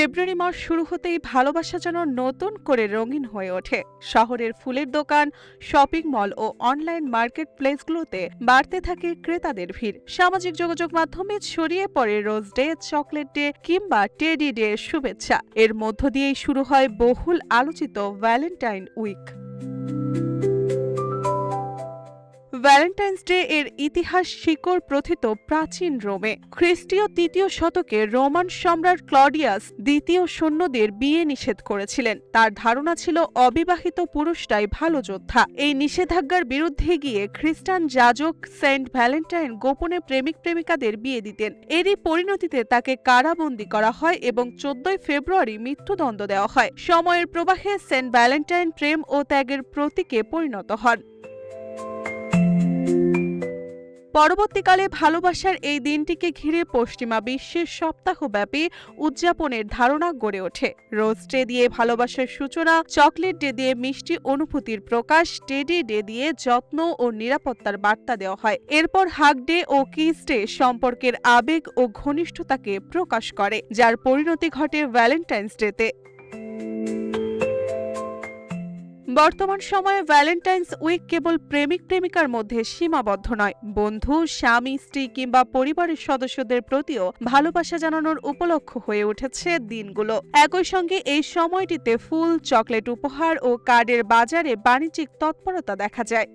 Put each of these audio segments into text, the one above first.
ফেব্রুয়ারি মাস শুরু হতেই ভালোবাসা যেন নতুন করে রঙিন হয়ে ওঠে। শহরের ফুলের দোকান, শপিং মল ও অনলাইন মার্কেট প্লেসগুলোতে বাড়তে থাকে ক্রেতাদের ভিড়। সামাজিক যোগাযোগ মাধ্যমে ছড়িয়ে পড়ে রোজ ডে, চকলেট ডে কিংবা টেডি ডে শুভেচ্ছা। এর মধ্য দিয়েই শুরু হয় বহুল আলোচিত ভ্যালেন্টাইন উইক। ভ্যালেন্টাইন্স ডে এর ইতিহাস শিকড় প্রথিত প্রাচীন রোমে। খ্রিস্টীয় ৩য় শতকে রোমান সম্রাট ক্লডিয়াস দ্বিতীয় সৈন্যদের বিয়ে নিষেধ করেছিলেন। তার ধারণা ছিল অবিবাহিত পুরুষরাই ভালো যোদ্ধা। এই নিষেধাজ্ঞার বিরুদ্ধে গিয়ে খ্রিস্টান যাজক সেন্ট ভ্যালেন্টাইন গোপনে প্রেমিক প্রেমিকাদের বিয়ে দিতেন। এরই পরিণতিতে তাকে কারাবন্দী করা হয় এবং ১৪ ফেব্রুয়ারি মৃত্যুদণ্ড দেওয়া হয়। সময়ের প্রবাহে সেন্ট ভ্যালেন্টাইন প্রেম ও ত্যাগের প্রতীকে পরিণত হন। পরবর্তীকালে ভালোবাসার এই দিনটিকে ঘিরে পশ্চিমা বিশ্বের সপ্তাহব্যাপী উদযাপনের ধারণা গড়ে ওঠে। রোজ ডে দিয়ে ভালোবাসার সূচনা, চকলেট ডে দিয়ে মিষ্টি অনুভূতির প্রকাশ, টেডি ডে দিয়ে যত্ন ও নিরাপত্তার বার্তা দেওয়া হয়। এরপর হাগ ডে ও কিস ডে সম্পর্কের আবেগ ও ঘনিষ্ঠতাকে প্রকাশ করে, যার পরিণতি ঘটে ভ্যালেন্টাইন্স ডেতে। বর্তমান সময়ে ভ্যালেন্টাইন্স উইক কেবল প্রেমিক প্রেমিকার মধ্যে সীমাবদ্ধ নয়, বন্ধু, স্বামী, স্ত্রী কিংবা পরিবারের সদস্যদের প্রতিও ভালোবাসা জানানোর উপলক্ষ হয়ে উঠেছে দিনগুলো। একই সঙ্গে এই সময়টিতে ফুল, চকলেট উপহার ও কার্ডের বাজারে বাণিজ্যিক তৎপরতা দেখা যায়।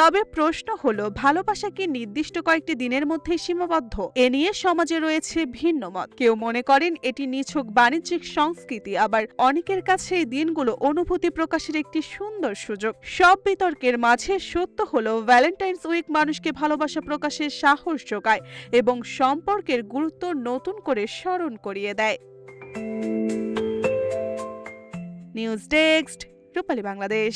তবে প্রশ্ন হলো, ভালোবাসা কি নির্দিষ্ট কয়েকটি দিনের মধ্যে সীমাবদ্ধ? এ নিয়ে সমাজে রয়েছে ভিন্ন মত। কেউ মনে করেন এটি নিছক বাণিজ্যিক সংস্কৃতি, আবার অনেকের কাছে এই দিনগুলো অনুভূতি প্রকাশের একটি সুন্দর সুযোগ। সব বিতর্কের মাঝে সত্য হলো, ভ্যালেন্টাইন্স উইক মানুষকে ভালোবাসা প্রকাশের সাহস যোগায় এবং সম্পর্কের গুরুত্ব নতুন করে স্মরণ করিয়ে দেয়। নিউজ ডেস্ক, রূপালী বাংলাদেশ।